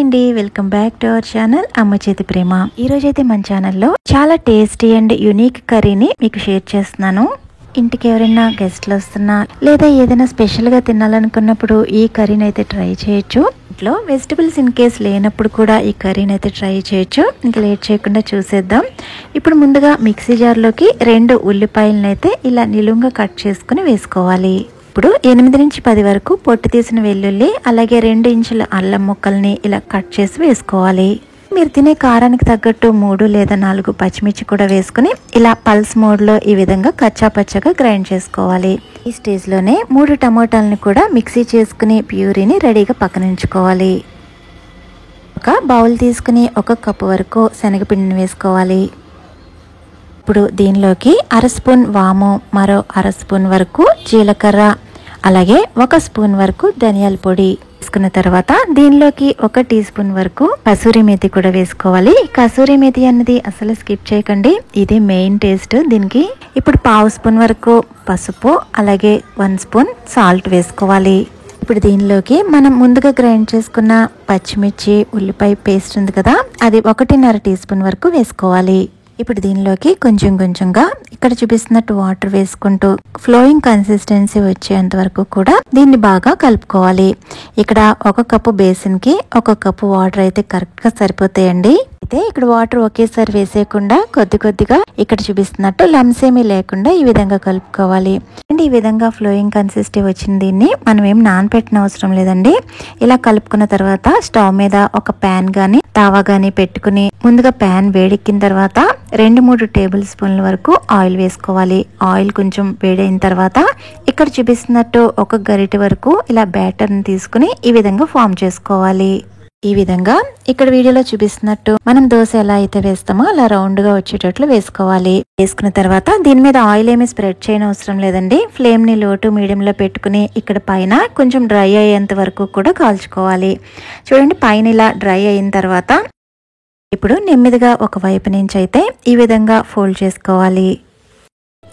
అండి, welcome back to our channel అమ్మ చేతి ప్రేమ. ఈ రోజైతే మన ఛానల్లో చాలా టేస్టీ అండ్ యూనిక్ కర్రీని మీకు షేర్ చేస్తున్నాను. ఇంటికి ఎవరైనా గెస్ట్లు వస్తున్నా లేదా ఏదైనా స్పెషల్ గా తినాలనుకున్నప్పుడు ఈ కర్రీని అయితే ట్రై చేయొచ్చు. ఇంట్లో వెజిటబుల్స్ ఇన్ కేస్ లేనప్పుడు కూడా ఈ కర్రీని అయితే ట్రై చేయొచ్చు. ఇంకా లేట్ చేయకుండా చూసేద్దాం. ఇప్పుడు ముందుగా మిక్సీ జార్లోకి 2 ఉల్లిపాయలను అయితే ఇలా నిలువుగా కట్ చేసుకుని వేసుకోవాలి. ఇప్పుడు 8 నుంచి 10 వరకు పొట్టు తీసిన వెల్లుల్లి, అలాగే 2 ఇంచుల అల్లం ముక్కల్ని ఇలా కట్ చేసి వేసుకోవాలి. మీరు తినే కారానికి తగ్గట్టు 3 లేదా 4 పచ్చిమిర్చి కూడా వేసుకుని ఇలా పల్స్ మోడ్లో ఈ విధంగా కచ్చా పచ్చగా గ్రైండ్ చేసుకోవాలి. ఈ స్టేజ్లోనే 3 టమోటాలని కూడా మిక్సీ చేసుకుని ప్యూరీని రెడీగా పక్కన ఉంచుకోవాలి. ఒక బౌల్ తీసుకుని 1 కప్పు వరకు శనగపిండిని వేసుకోవాలి. ఇప్పుడు దీనిలోకి 1/2 స్పూన్ వాము, మరో 1/2 స్పూన్ వరకు జీలకర్ర, అలాగే 1 స్పూన్ వరకు ధనియాల పొడి వేసుకున్న తర్వాత దీనిలోకి 1 టీ స్పూన్ వరకు కసూరి మేతి కూడా వేసుకోవాలి. కసూరి మేతి అన్నది అసలు స్కిప్ చేయకండి, ఇది మెయిన్ టేస్ట్ దీనికి. ఇప్పుడు 1/2 స్పూన్ వరకు పసుపు, అలాగే 1 స్పూన్ సాల్ట్ వేసుకోవాలి. ఇప్పుడు దీనిలోకి మనం ముందుగా గ్రైండ్ చేసుకున్న పచ్చిమిర్చి ఉల్లిపాయ పేస్ట్ ఉంది కదా, అది 1.5 టీ స్పూన్ వరకు వేసుకోవాలి. ఇప్పుడు దీనిలోకి కొంచెం కొంచెంగా ఇక్కడ చూపిస్తున్నట్టు వాటర్ వేసుకుంటూ ఫ్లోయింగ్ కన్సిస్టెన్సీ వచ్చేంత వరకు కూడా దీన్ని బాగా కలుపుకోవాలి. ఇక్కడ 1 కప్పు బేసిన్ కి 1 కప్పు వాటర్ అయితే కరెక్ట్ గా సరిపోతాయండి. అయితే ఇక్కడ వాటర్ ఒకేసారి వేసేయకుండా కొద్ది కొద్దిగా ఇక్కడ చూపిస్తున్నట్టు లమ్స్ ఏమీ లేకుండా ఈ విధంగా కలుపుకోవాలి. అండ్ ఈ విధంగా ఫ్లోయింగ్ కన్సిస్టెన్సీ వచ్చిన దీన్ని మనం ఏం నానపెట్టిన అవసరం లేదండి. ఇలా కలుపుకున్న తర్వాత స్టవ్ మీద ఒక ప్యాన్ గాని తావా గాని పెట్టుకుని ముందుగా ప్యాన్ వేడెక్కిన తర్వాత 2-3 టేబుల్ స్పూన్ల వరకు ఆయిల్ వేసుకోవాలి. ఆయిల్ కొంచెం వేడైన తర్వాత ఇక్కడ చూపిస్తున్నట్టు 1 గరిటె వరకు ఇలా బ్యాటర్ ని తీసుకుని ఈ విధంగా ఫామ్ చేసుకోవాలి. ఈ విధంగా ఇక్కడ వీడియోలో చూపిస్తున్నట్టు మనం దోశ ఎలా అయితే వేస్తామో అలా రౌండ్ గా వచ్చేటట్లు వేసుకోవాలి. వేసుకున్న తర్వాత దీని మీద ఆయిల్ ఏమి స్ప్రెడ్ చేయని అవసరం లేదండి. ఫ్లేమ్ ని లో టు మీడియం లో పెట్టుకుని ఇక్కడ పైన కొంచెం డ్రై అయ్యేంత వరకు కూడా కాల్చుకోవాలి. చూడండి, పైన ఇలా డ్రై అయిన తర్వాత ఇప్పుడు నెమ్మదిగా ఒక వైపు నుంచి అయితే ఈ విధంగా ఫోల్డ్ చేసుకోవాలి.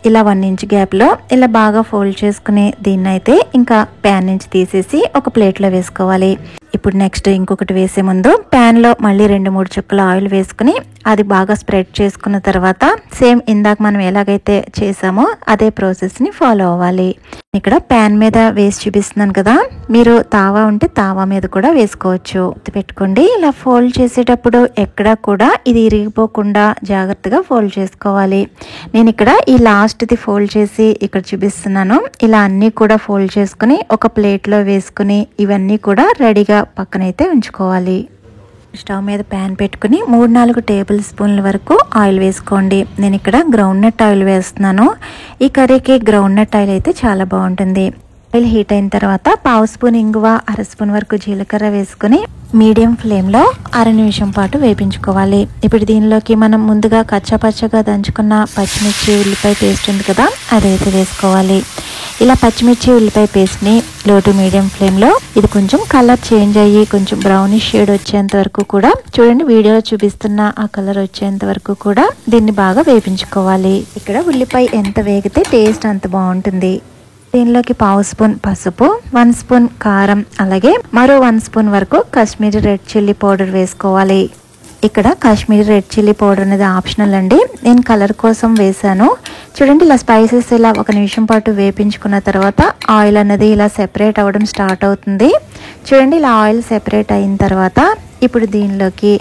ఇలా 1 ఇంచ్ గ్యాప్ లో ఇలా బాగా ఫోల్డ్ చేసుకుని దీన్ని అయితే ఇంకా ప్యాన్ నుంచి తీసేసి ఒక ప్లేట్ లో వేసుకోవాలి. ఇప్పుడు నెక్స్ట్ ఇంకొకటి వేసే ముందు ప్యాన్ లో మళ్ళీ 2-3 చుక్కల ఆయిల్ వేసుకుని అది బాగా స్ప్రెడ్ చేసుకున్న తర్వాత సేమ్ ఇందాక మనం ఎలాగైతే చేసామో అదే ప్రాసెస్ ని ఫాలో అవ్వాలి. ఇక్కడ ప్యాన్ మీద వేసి చూపిస్తున్నాను కదా, మీరు తావా ఉంటే తావా మీద కూడా వేసుకోవచ్చు. పెట్టుకోండి. ఇలా ఫోల్డ్ చేసేటప్పుడు ఎక్కడా కూడా ఇది ఇరిగిపోకుండా జాగ్రత్తగా ఫోల్డ్ చేసుకోవాలి. నేను ఇక్కడ ఈ లాస్ట్ ది ఫోల్డ్ చేసి ఇక్కడ చూపిస్తున్నాను. ఇలా అన్ని కూడా ఫోల్డ్ చేసుకుని ఒక ప్లేట్ లో వేసుకుని ఇవన్నీ కూడా రెడీగా పక్కనైతే ఉంచుకోవాలి. స్టవ్ మీద ప్యాన్ పెట్టుకుని 3-4 టేబుల్ స్పూన్ల వరకు ఆయిల్ వేసుకోండి. నేను ఇక్కడ గ్రౌండ్ నట్ ఆయిల్ వేస్తున్నాను. ఈ కర్రీకి గ్రౌండ్ నట్ ఆయిల్ అయితే చాలా బాగుంటుంది. ఆయిల్ హీట్ అయిన తర్వాత 1/2 స్పూన్ ఇంగువ, 1/2 స్పూన్ వరకు జీలకర్ర వేసుకుని మీడియం ఫ్లేమ్ లో 1/2 నిమిషం పాటు వేపించుకోవాలి. ఇప్పుడు దీనిలోకి మనం ముందుగా కచ్చాపచ్చగా దంచుకున్న పచ్చిమిర్చి ఉల్లిపాయ పేస్ట్ ఉంది కదా, అదైతే వేసుకోవాలి. ఇలా పచ్చిమిర్చి ఉల్లిపాయ పేస్ట్ ని లో టు మీడియం ఫ్లేమ్ లో ఇది కొంచెం కలర్ చేంజ్ అయ్యి కొంచెం బ్రౌనిష్ షేడ్ వచ్చేంత వరకు కూడా చూడండి, వీడియోలో చూపిస్తున్న ఆ కలర్ వచ్చేంత వరకు కూడా దీన్ని బాగా వేపించుకోవాలి. ఇక్కడ ఉల్లిపాయ ఎంత వేగితే టేస్ట్ అంత బాగుంటుంది. దీనిలోకి 1/2 స్పూన్ పసుపు, 1 స్పూన్ కారం, అలాగే మరో 1 స్పూన్ వరకు కాశ్మీరీ రెడ్ చిల్లీ పౌడర్ వేసుకోవాలి. ఇక్కడ కాశ్మీరీ రెడ్ చిల్లీ పౌడర్ అనేది ఆప్షనల్ అండి, నేను కలర్ కోసం వేసాను. చూడండి, ఇలా స్పైసెస్ ఇలా 1 నిమిషం పాటు వేపించుకున్న తర్వాత ఆయిల్ అనేది ఇలా సెపరేట్ అవ్వడం స్టార్ట్ అవుతుంది. చూడండి, ఇలా ఆయిల్ సెపరేట్ అయిన తర్వాత ఇప్పుడు దీనిలోకి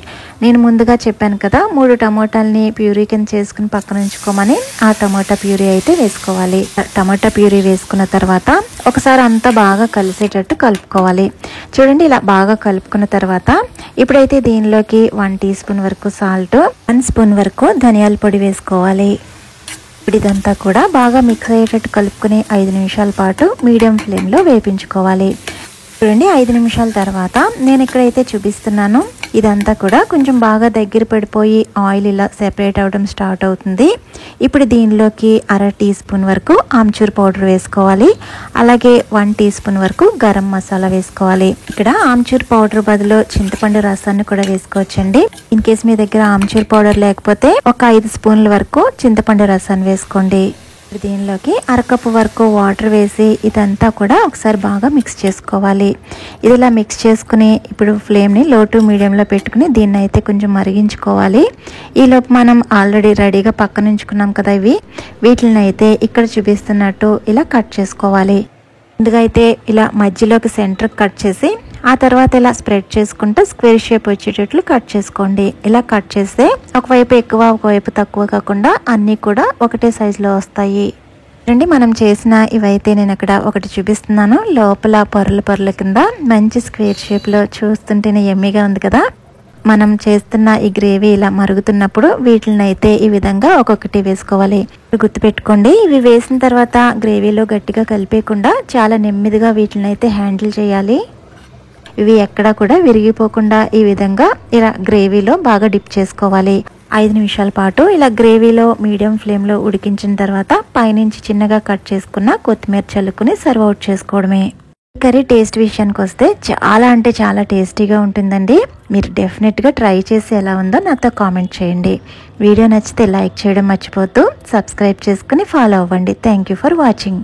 నేను ముందుగా చెప్పాను కదా 3 టమోటాలని ప్యూరీ కింద చేసుకుని పక్కన ఉంచుకోమని, ఆ టమోటా ప్యూరీ అయితే వేసుకోవాలి. టమోటా ప్యూరీ వేసుకున్న తర్వాత ఒకసారి అంతా బాగా కలిసేటట్టు కలుపుకోవాలి. చూడండి, ఇలా బాగా కలుపుకున్న తర్వాత ఇప్పుడైతే దీనిలోకి 1 టీ స్పూన్ వరకు సాల్ట్, 1 స్పూన్ వరకు ధనియాల పొడి వేసుకోవాలి. ఇప్పుడు ఇదంతా కూడా బాగా మిక్స్ అయ్యేటట్టు కలుపుకుని 5 నిమిషాల పాటు మీడియం ఫ్లేమ్ లో వేపించుకోవాలి. చూడండి, 5 నిమిషాల తర్వాత నేను ఇక్కడైతే చూపిస్తున్నాను, ఇదంతా కూడా కొంచెం బాగా దగ్గర పడిపోయి ఆయిల్ ఇలా సెపరేట్ అవడం స్టార్ట్ అవుతుంది. ఇప్పుడు దీనిలోకి 1/2 టీ స్పూన్ వరకు ఆమ్చూర్ పౌడర్ వేసుకోవాలి. అలాగే 1 టీ స్పూన్ వరకు గరం మసాలా వేసుకోవాలి. ఇక్కడ ఆమ్చూర్ పౌడర్ బదులు చింతపండు రసాన్ని కూడా వేసుకోవచ్చండి. ఇన్ కేస్ మీ దగ్గర ఆమ్చూర్ పౌడర్ లేకపోతే ఒక 5 స్పూన్ల వరకు చింతపండు రసాన్ని వేసుకోండి. దీనిలోకి అరకప్పు వరకు వాటర్ వేసి ఇదంతా కూడా ఒకసారి బాగా మిక్స్ చేసుకోవాలి. ఇది ఇలా మిక్స్ చేసుకుని ఇప్పుడు ఫ్లేమ్ని లో టు మీడియంలో పెట్టుకుని దీన్ని అయితే కొంచెం మరిగించుకోవాలి. ఈలోపు మనం ఆల్రెడీ రెడీగా పక్కన ఉంచుకున్నాం కదా, వీటిని అయితే ఇక్కడ చూపిస్తున్నట్టు ఇలా కట్ చేసుకోవాలి. ముందుగా అయితే ఇలా మధ్యలోకి సెంటర్ కట్ చేసి ఆ తర్వాత ఇలా స్ప్రెడ్ చేసుకుంటూ స్క్వేర్ షేప్ వచ్చేటట్లు కట్ చేసుకోండి. ఇలా కట్ చేస్తే ఒకవైపు ఎక్కువ ఒకవైపు తక్కువ కాకుండా అన్నీ కూడా ఒకటే సైజులో వస్తాయి. రండి, మనం చేసిన ఇవైతే నేను ఇక్కడ ఒకటి చూపిస్తున్నాను. లోపల పొరల కింద మంచి స్క్వేర్ షేప్లో చూస్తుంటేనే యమ్మీగా ఉంది కదా. మనం చేస్తున్న ఈ గ్రేవీ ఇలా మరుగుతున్నప్పుడు వీటిని అయితే ఈ విధంగా ఒక్కొక్కటి వేసుకోవాలి. గుర్తుపెట్టుకోండి, ఇవి వేసిన తర్వాత గ్రేవీలో గట్టిగా కలిపేయకుండా చాలా నెమ్మదిగా వీటిని అయితే హ్యాండిల్ చేయాలి. ఇవి ఎక్కడా కూడా విరిగిపోకుండా ఈ విధంగా ఇలా గ్రేవీలో బాగా డిప్ చేసుకోవాలి. 5 నిమిషాల పాటు ఇలా గ్రేవీలో మీడియం ఫ్లేమ్లో ఉడికించిన తర్వాత పైనుంచి చిన్నగా కట్ చేసుకున్న కొత్తిమీర చల్లుకుని సర్వ్ అవుట్ చేసుకోవడమే. కర్రీ టేస్ట్ విషయానికి వస్తే చాలా అంటే చాలా టేస్టీగా ఉంటుందండి. మీరు డెఫినెట్గా ట్రై చేసి ఎలా ఉందో నాతో కామెంట్ చేయండి. వీడియో నచ్చితే లైక్ చేయడం మర్చిపోతూ సబ్స్క్రైబ్ చేసుకుని ఫాలో అవ్వండి. Thank you for watching.